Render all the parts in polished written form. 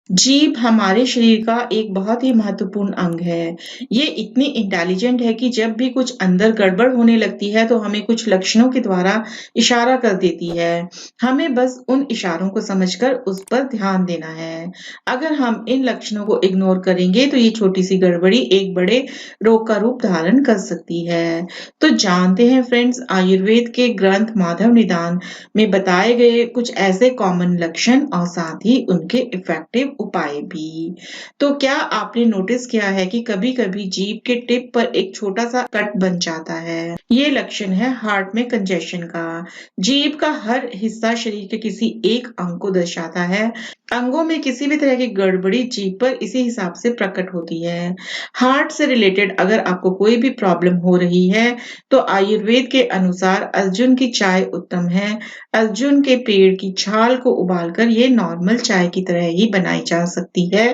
जीभ हमारे शरीर का एक बहुत ही महत्वपूर्ण अंग है। ये इतनी इंटेलिजेंट है कि जब भी कुछ अंदर गड़बड़ होने लगती है तो हमें कुछ लक्षणों के द्वारा इशारा कर देती है। हमें बस उन इशारों को समझकर उस पर ध्यान देना है। अगर हम इन लक्षणों को इग्नोर करेंगे तो ये छोटी सी गड़बड़ी एक बड़े रोग का रूप धारण कर सकती है। तो जानते हैं फ्रेंड्स, आयुर्वेद के ग्रंथ माधव निदान में बताए गए कुछ ऐसे कॉमन लक्षण और साथ ही उनके इफेक्टिव उपाय भी। तो क्या आपने नोटिस किया है कि कभी-कभी जीभ के टिप पर एक छोटा सा कट बन जाता है? ये लक्षण है हार्ट में कंजेशन का। जीभ का हर हिस्सा शरीर के किसी एक अंग को दर्शाता है। अंगों में किसी भी तरह की गड़बड़ी जीभ पर इसी हिसाब से प्रकट होती है। हार्ट से रिलेटेड अगर आपको कोई भी प्रॉब्लम हो रही है तो आयुर्वेद के अनुसार अर्जुन की चाय उत्तम है। अर्जुन के पेड़ की छाल को उबालकर ये नॉर्मल चाय की तरह ही बनाई जा सकती है।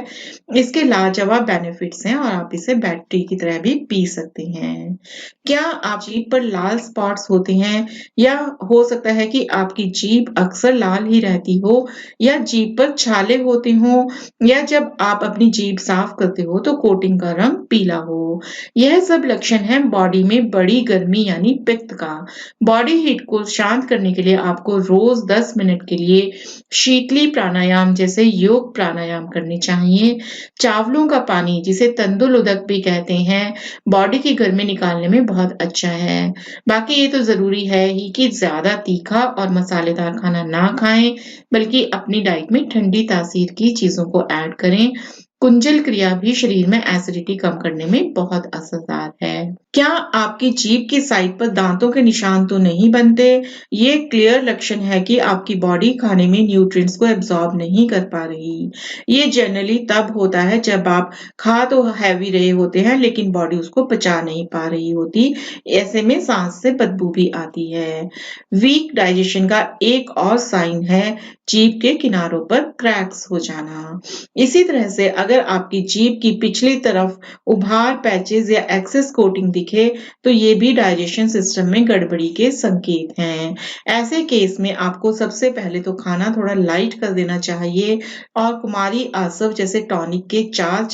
इसके लाजवाब बेनिफिट्स हैं और आप इसे बेड टी की तरह भी पी सकते हैं। क्या आप जीभ पर लाल स्पॉट्स होते हैं या हो सकता है कि आपकी जीभ अक्सर लाल ही रहती हो या जीभ पर छाले होते हो या जब आप अपनी जीभ साफ करते हो तो कोटिंग का रंग पीला हो। यह सब लक्षण है बॉडी में बड़ी गर्मी यानी पित्त का। बॉडी हीट को शांत करने के लिए आपको रोज 10 मिनट के लिए शीतली प्राणायाम जैसे योग प्राणायाम करने चाहिए। चावलों का पानी जिसे तंदुल उदक भी कहते हैं, बॉडी की गर्मी निकालने में बहुत अच्छा है। बाकी ये तो ज़रूरी है ही कि ज़्यादा तीखा और मसालेदार खाना ना खाएं, बल्कि अपनी डाइट में ठंडी तासीर की चीज़ों को ऐड करें। कुंजल क्रिया भी शरीर में एसिडिटी कम करने में बहुत असरदार है। क्या आपकी जीभ की साइड पर दांतों के निशान तो नहीं बनते? ये क्लियर लक्षण है कि आपकी बॉडी खाने में न्यूट्रिएंट्स को एब्जॉर्ब नहीं कर पा रही। ये जनरली तब होता है जब आप खा तो हैवी रहे होते हैं लेकिन बॉडी उसको पचा नहीं पा रही होती। ऐसे में सांस से बदबू भी आती है। वीक डाइजेशन का एक और साइन है जीभ के किनारों पर क्रैक्स हो जाना। इसी तरह से अगर आपकी जीभ की पिछली तरफ उभार, पैचेस या एक्सेस कोटिंग दिखे तो ये भी डाइजेशन सिस्टम में गड़बड़ी के संकेत हैं। ऐसे केस में आपको सबसे पहले तो खाना थोड़ा लाइट कर देना चाहिए और कुमारी आसव जैसे टॉनिक के 4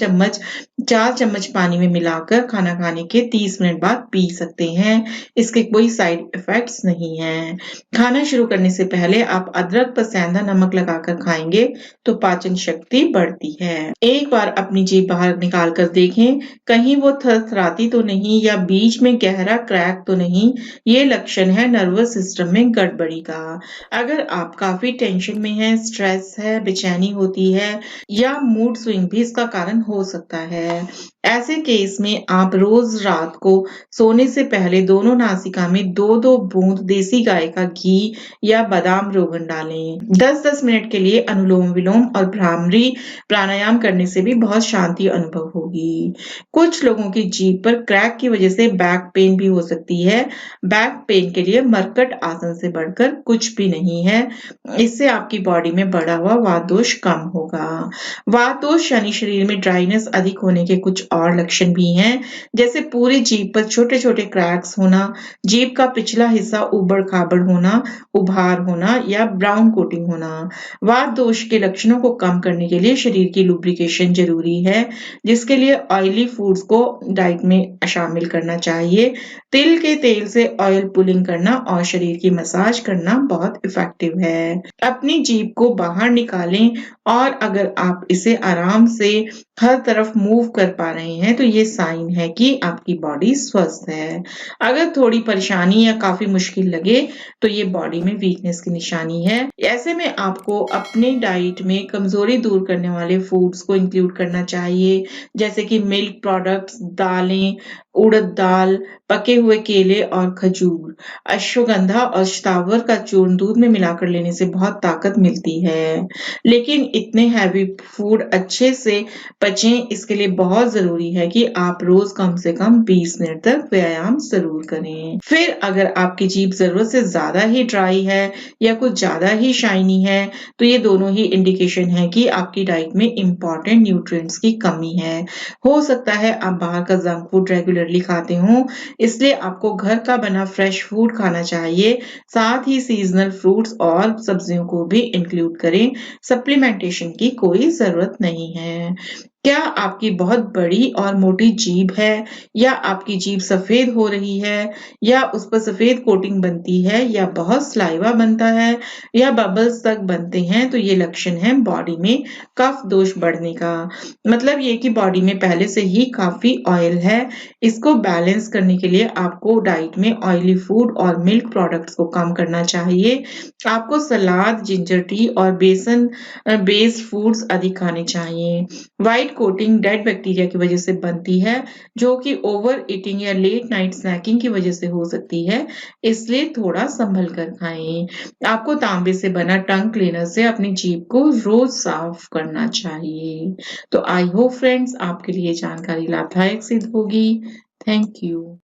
चम्मच पानी में मिलाकर खाना खाने के 30 मिनट बाद पी सकते हैं। इसके कोई साइड इफेक्ट्स नहीं हैं। खाना शुरू करने से पहले आप अदरक पर सेंधा नमक लगाकर खाएंगे तो पाचन शक्ति बढ़ती है। एक बार अपनी जीभ बाहर निकाल कर देखें, कहीं वो थरथराती तो नहीं या बीच में गहरा क्रैक तो नहीं। ये लक्षण है नर्वस सिस्टम में गड़बड़ी का। अगर आप काफी टेंशन में हैं, स्ट्रेस है, बेचैनी होती है या मूड स्विंग भी इसका कारण हो सकता है। ऐसे केस में आप रोज रात को सोने से पहले दोनों नासिका में 2-2 बूंद देसी गाय का घी या बादाम रोगन डालें। 10-10 मिनट के लिए अनुलोम विलोम और भ्रामरी प्राणायाम करने से भी बहुत शांति अनुभव होगी। कुछ लोगों की जीभ पर क्रैक की वजह से बैक पेन भी हो सकती है। बैक पेन के लिए मरकट आसन से बढ़कर कुछ भी नहीं है। इससे आपकी बॉडी में बढ़ा हुआ वात दोष कम होगा। वात दोष यानी शरीर में ड्राइनेस अधिक होने के कुछ और लक्षण भी हैं, जैसे पूरी जीभ पर छोटे-छोटे क्रैक्स होना, जीभ का पिछला हिस्सा ऊबड़-खाबड़ होना, उभार होना या ब्राउन कोटिंग होना। वात दोष के लक्षणों को कम करने के लिए शरीर की लुब्रिकेशन जरूरी है, जिसके लिए ऑयली फूड्स को डाइट में शामिल करना चाहिए। तिल के तेल से ऑयल पुलिंग करना और शरीर की मसाज करना बहुत इफेक्टिव है। अपनी जीभ को बाहर निकालें और अगर आप इसे आराम से हर तरफ मूव कर पा रहे हैं तो ये साइन है कि आपकी बॉडी स्वस्थ है। अगर थोड़ी परेशानी या काफी मुश्किल लगे तो ये बॉडी में वीकनेस की निशानी है। ऐसे में आपको अपने डाइट में कमजोरी दूर करने वाले फूड्स को इंक्लूड करना चाहिए, जैसे कि मिल्क प्रोडक्ट्स, दालें, उड़द दाल, पके हुए केले और खजूर। अश्वगंधा और शतावर का चूर्ण दूध में मिलाकर लेने से बहुत ताकत मिलती है। लेकिन इतने हैवी फूड अच्छे से पचें, इसके लिए बहुत जरूरी है कि आप रोज कम से कम 20 मिनट तक व्यायाम जरूर करें। फिर अगर आपकी जीभ जरूरत से ज्यादा ही ड्राई है या कुछ ज्यादा ही शाइनी है तो ये दोनों ही इंडिकेशन है कि आपकी डाइट में इम्पोर्टेंट न्यूट्रिएंट्स की कमी है। हो सकता है आप बाहर का जंक फूड रेगुलरली खाते हो, इसलिए आपको घर का बना फ्रेश फूड खाना चाहिए। साथ ही सीजनल फ्रूट्स और सब्जियों को भी इंक्लूड करें। सप्लीमेंटेशन की कोई ज़रूरत नहीं है। क्या आपकी बहुत बड़ी और मोटी जीभ है, या आपकी जीभ सफ़ेद हो रही है, या उस पर सफ़ेद कोटिंग बनती है, या बहुत सलाइवा बनता है, या बबल्स तक बनते हैं, तो ये लक्षण है बॉडी में कफ दोष बढ़ने का। मतलब ये कि बॉडी में पहले से ही काफ़ी ऑयल है। इसको बैलेंस करने के लिए आपको डाइट में ऑयली फूड और मिल्क प्रोडक्ट्स को कम करना चाहिए। आपको सलाद, जिंजर टी और बेसन बेस्ड फूड्स अधिक खाने चाहिए। व्हाइट कोटिंग डेड बैक्टीरिया की वजह से बनती है, जो कि ओवर ईटिंग या लेट नाइट स्नैकिंग की वजह से हो सकती है, इसलिए थोड़ा संभल कर खाएं। आपको तांबे से बना टंग क्लीनर से अपनी जीभ को रोज साफ करना चाहिए। तो आई होप फ्रेंड्स आपके लिए जानकारी लाभदायक सिद्ध होगी। Thank you.